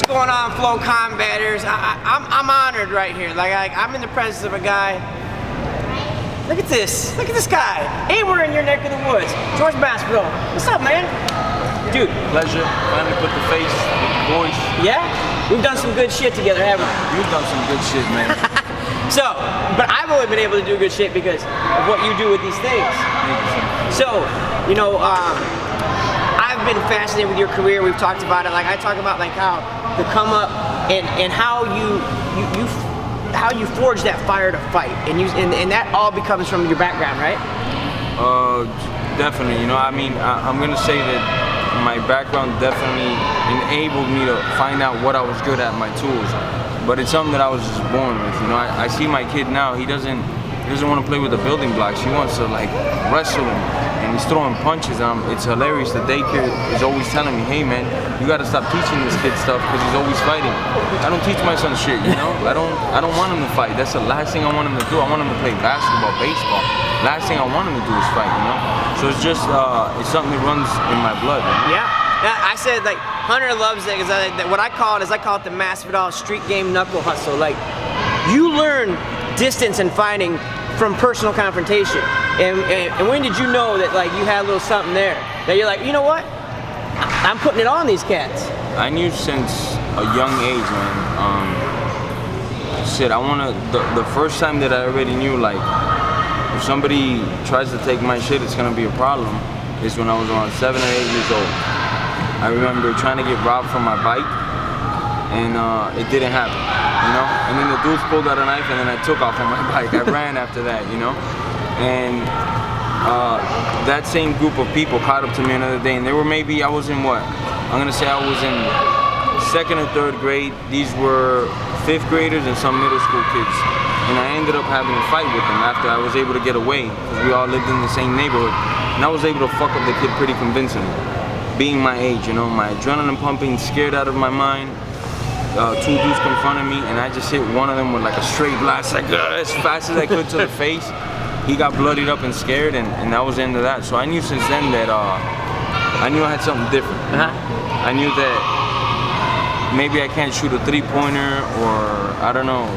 going on, FloCombatters? I'm honored right here. Like I'm in the presence of a guy. Look at this. Look at this guy. Hey, we're in your neck of the woods. Jorge Masvidal. What's up, man? Dude. Pleasure. Finally put the face with the voice. Yeah? We've done some good shit together, haven't we? You've done some good shit, man. So, but I've only been able to do good shit because of what you do with these things. So, you know, I've been fascinated with your career. We've talked about it. Like I talk about like how the come up and how you forge that fire to fight, and that all becomes from your background, right? Definitely. You know, I mean, I'm gonna say that my background definitely enabled me to find out what I was good at, my tools. But it's something that I was just born with. You know, I see my kid now. He doesn't want to play with the building blocks. He wants to like wrestle and he's throwing punches. It's hilarious. The daycare is always telling me, hey man, you got to stop teaching this kid stuff because he's always fighting. I don't teach my son shit. You know, I don't want him to fight. That's the last thing I want him to do. I want him to play basketball, baseball. Last thing I want him to do is fight. You know, so it's just it's something that runs in my blood. Man. Yeah. I said like Hunter loves it because what I call it the Masvidal street game knuckle hustle. Like you learn distance and fighting from personal confrontation. And when did you know that like you had a little something there that you're like, you know what? I'm putting it on these cats. I knew since a young age, man. Shit, the first time that I already knew like if somebody tries to take my shit, it's gonna be a problem. Is when I was around 7 or 8 years old. I remember trying to get robbed from my bike, and it didn't happen, you know? And then the dudes pulled out a knife, and then I took off on my bike. I ran after that, you know? And that same group of people caught up to me another day, and they were maybe, I was in what? I'm gonna say I was in 2nd or 3rd grade. These were 5th graders and some middle school kids. And I ended up having a fight with them after I was able to get away, because we all lived in the same neighborhood. And I was able to fuck up the kid pretty convincingly. Being my age, you know, my adrenaline pumping, scared out of my mind. 2 dudes confronted me, and I just hit one of them with like a straight blast, like as fast as I could to the face. He got bloodied up and scared, and that was the end of that. So I knew since then that I knew I had something different. I knew that maybe I can't shoot a 3-pointer or I don't know,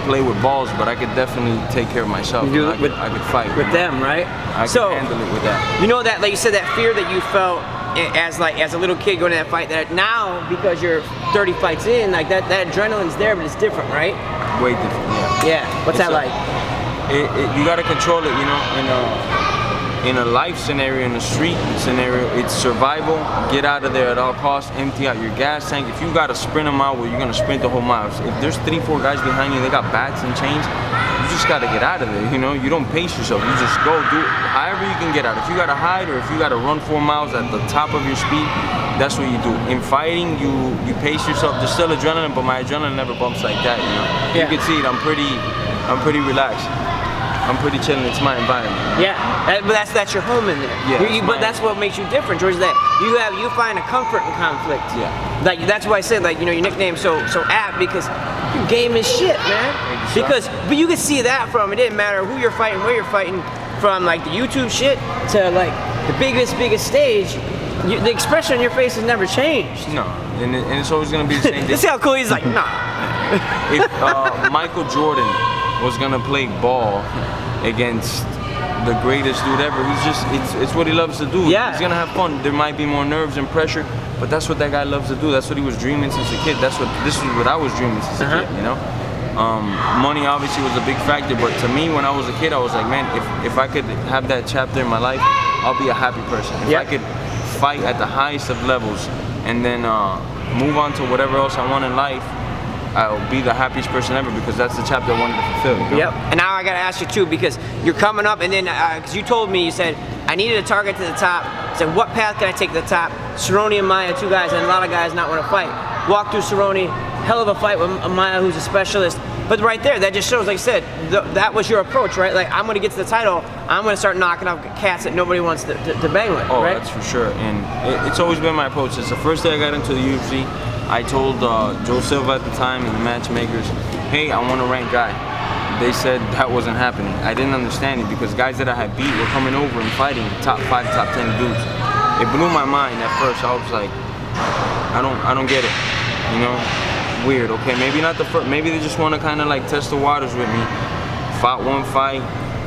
play with balls, but I could definitely take care of myself. I could fight with them, right? I could handle it with that. You know that, like you said, that fear that you felt as a little kid going to that fight, that now because you're 30 fights in, like that adrenaline's there, but it's different, right? Way different, yeah. Yeah. What's that like? You got to control it, you know. In a life scenario, in a street scenario, it's survival. Get out of there at all costs. Empty out your gas tank. If you got to sprint a mile, well, you're gonna sprint the whole mile. If there's 3-4 guys behind you, they got bats and chains. You just got to get out of there. You know, you don't pace yourself. You just go do it however you can get out. If you got to hide or if you got to run 4 miles at the top of your speed, that's what you do. In fighting, you pace yourself. There's still adrenaline, but my adrenaline never bumps like that. You know, yeah. You can see it. I'm pretty relaxed. I'm pretty chilling. It's my environment. Yeah, but that's your home in there. Yeah. But that's what makes you different, George. That you find a comfort in conflict. Yeah. Like that's why I said, like, you know, your nickname's so apt because your game is shit, man. But you can see that from it didn't matter who you're fighting, where you're fighting, from like the YouTube shit to like the biggest stage. The expression on your face has never changed. No, and it's always gonna be the same. See how cool he's like, nah. If Michael Jordan was gonna play ball against the greatest dude ever, it's what he loves to do. Yeah. He's gonna have fun. There might be more nerves and pressure, but that's what that guy loves to do. That's what he was dreaming since a kid. This is what I was dreaming since a kid, you know? Money obviously was a big factor, but to me when I was a kid, I was like, man, if I could have that chapter in my life, I'll be a happy person. If I could fight at the highest of levels and then move on to whatever else I want in life, I'll be the happiest person ever because that's the chapter I wanted to fulfill. You know? Yep. And now I gotta ask you too, because you're coming up, and then because you told me, you said I needed a target to the top. I said, what path can I take to the top? Cerrone and Maia, 2 guys, and a lot of guys not want to fight. Walk through Cerrone, hell of a fight with Maia, who's a specialist. But right there, that just shows, like I said, that was your approach, right? Like, I'm gonna get to the title, I'm gonna start knocking out cats that nobody wants to bang with, oh, right? That's for sure. And it's always been my approach. Since the first day I got into the UFC, I told Joe Silva at the time and the matchmakers, hey, I want a ranked guy. They said that wasn't happening. I didn't understand it because guys that I had beat were coming over and fighting top 5, top 10 dudes. It blew my mind at first. I was like, I don't get it. you know, weird. Okay, maybe not the first. Maybe they just want to kind of like test the waters with me. Fought 1 fight,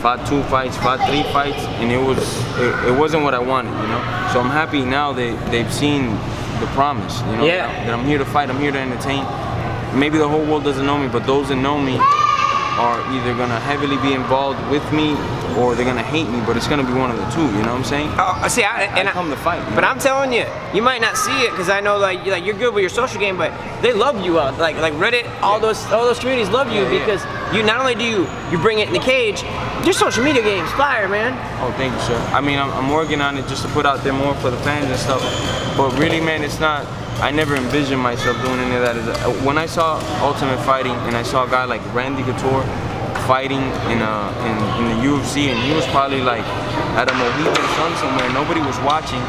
fought 2 fights, fought 3 fights, and it wasn't what I wanted, you know. So I'm happy now they've seen the promise, you know. Yeah. That I'm here to fight. I'm here to entertain. Maybe the whole world doesn't know me, but those that know me are either gonna heavily be involved with me or they're gonna hate me, but it's gonna be one of the two, you know what I'm saying? Oh, see, I come to fight. But I'm telling you, you might not see it because I know like you're good with your social game, but they love you out. Like Reddit, all those communities love you because you not only do you bring it in the cage, your social media game's fire, man. Oh, thank you, sir. I mean, I'm working on it just to put out there more for the fans and stuff. But really, man, it's not. I never envisioned myself doing any of that. When I saw Ultimate Fighting and I saw a guy like Randy Couture fighting in the UFC, and he was probably like at a Mohegan Sun somewhere, nobody was watching.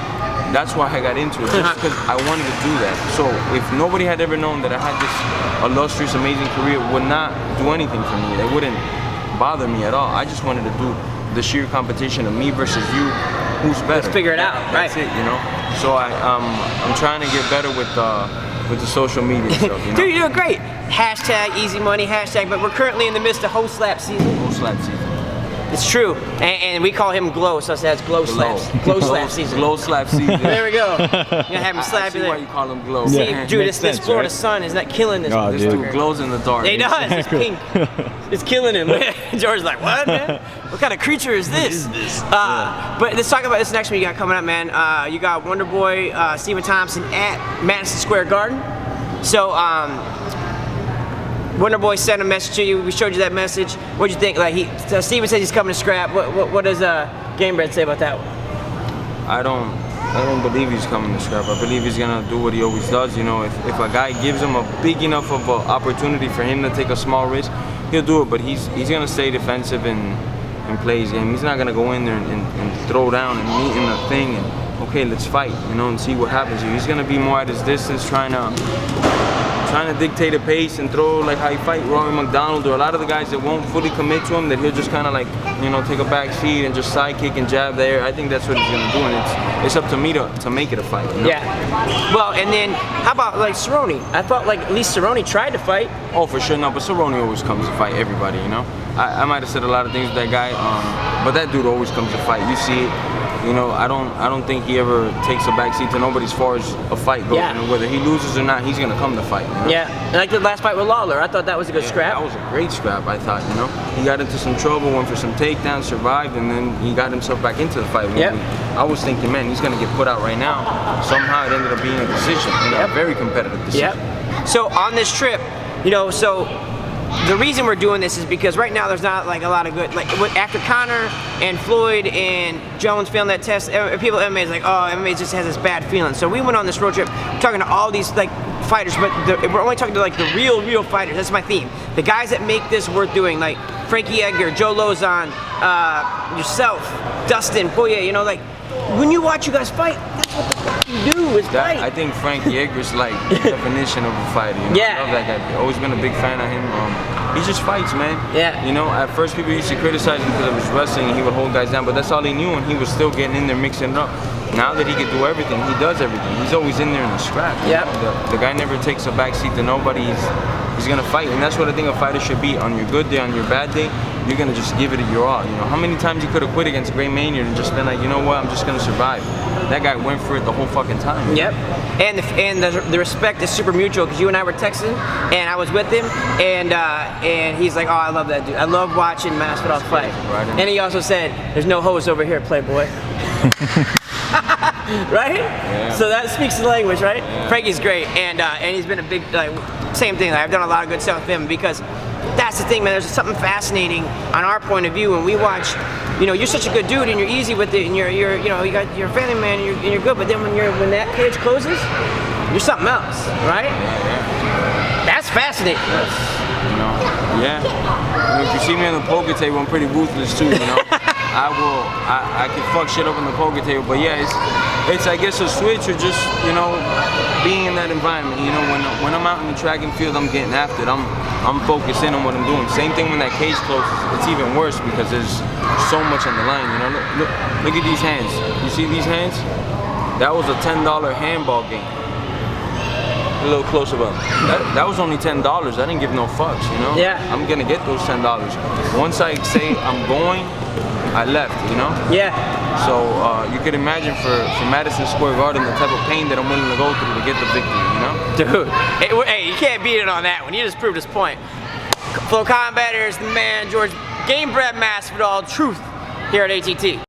That's why I got into it, just because I wanted to do that. So if nobody had ever known that I had this illustrious, amazing career, it would not do anything for me. It wouldn't bother me at all. I just wanted to do the sheer competition of me versus you. Who's better? Let's figure it out, right? That's it, you know. So I'm trying to get better with the social media stuff. You know? Dude, you're doing great. Hashtag easy money, hashtag. But we're currently in the midst of Host Slap season. Host Slap season. It's true, and we call him Glow, so that's Glow Slaps. Glow Slap season. Glow Slap season. There we go. You're gonna have him slap I see you why there. you call him Glow. See, Yeah. dude, Makes this sense, Florida right? sun is not killing this. Oh, This dude. dude glows in the dark. It does. It's pink. It's killing him. George's like, what, man? What kind of creature is this? But let's talk about this next one you got coming up, man. You got Wonder Boy Stephen Thompson at Madison Square Garden. So, Wonder Boy sent a message to you. We showed you that message. What'd you think? Like, Stephen says he's coming to scrap. What does Game Bread say about that one? I don't believe he's coming to scrap. I believe he's gonna do what he always does. You know, if a guy gives him a big enough of an opportunity for him to take a small risk, he'll do it. But he's gonna stay defensive and play his game. He's not gonna go in there and throw down and meet in the thing and okay, let's fight, you know, and see what happens here. He's gonna be more at his distance, trying to dictate a pace and throw like how you fight Rory McDonald or a lot of the guys that won't fully commit to him, that he'll just kind of like, you know, take a back seat and just sidekick and jab there. I think that's what he's gonna do, and it's up to me to make it a fight. You know? Yeah. Well, and then how about like Cerrone? I thought like at least Cerrone tried to fight. Oh, for sure, no, but Cerrone always comes to fight everybody, you know. I might have said a lot of things with that guy, but that dude always comes to fight. You see it. You know, I don't think he ever takes a backseat to nobody as far as a fight goes. Yeah. And whether he loses or not, he's gonna come to fight. You know? Yeah, and like the last fight with Lawler, I thought that was a good scrap. That was a great scrap, I thought. You know, he got into some trouble, went for some takedowns, survived, and then he got himself back into the fight. Yep. I was thinking, man, he's gonna get put out right now. Somehow it ended up being a decision, a very competitive decision. Yep. So on this trip, you know, so the reason we're doing this is because right now there's not like a lot of good, like after Conor and Floyd and Jones failing that test, people at MMA is like, oh, MMA just has this bad feeling. So we went on this road trip talking to all these like fighters, but we're only talking to like the real fighters. That's my theme. The guys that make this worth doing, like Frankie Edgar, Joe Lozon, yourself, Dustin Poirier, you know, like when you watch you guys fight, that's what the fuck you do is fight. I think Frankie Edgar's like the definition of a fighter. You know? Yeah. I love that guy. I've always been a big fan of him. He just fights, man. Yeah. You know, at first people used to criticize him because of his wrestling and he would hold guys down, but that's all he knew, and he was still getting in there mixing it up. Now that he can do everything, he does everything. He's always in there in the scrap. Yep. The guy never takes a backseat to nobody. He's gonna fight, and that's what I think a fighter should be. On your good day, on your bad day, you're gonna just give it your all. You know, how many times you could have quit against Gray Maynard and just been like, you know what, I'm just gonna survive. That guy went for it the whole fucking time. Yep, and the respect is super mutual because you and I were texting, and I was with him, and he's like, oh, I love that dude. I love watching Masvidal fight. Right. And he also said, there's no hose over here, playboy. Right? Yeah. So that speaks the language, right? Yeah. Frankie's great, and he's been a big, like, same thing. Like, I've done a lot of good stuff with him because that's the thing, man. There's something fascinating on our point of view when we watch. You know, you're such a good dude, and you're easy with it, and you're you know, you got your family man, and you're good. But then when that cage closes, you're something else, right? Yeah. That's fascinating. You know, yeah. You know, if you see me on the poker table, I'm pretty ruthless too. You know, I can fuck shit up on the poker table, but yeah, it's I guess a switch or just, you know, being in that environment. You know, when I'm out in the track and field, I'm getting after it. I'm focused in on what I'm doing. Same thing when that cage closes. It's even worse because there's so much on the line. You know, look at these hands. You see these hands? That was a $10 handball game. a little closer, but that was only $10. I didn't give no fucks, you know? Yeah. I'm gonna get those $10. Once I say I'm going, I left, you know? Yeah. So you could imagine for Madison Square Garden the type of pain that I'm willing to go through to get the victory, you know? Dude, hey, you can't beat it on that one. You just proved his point. FloCombaters, the man, George, Game Bred Masvidal, truth here at ATT.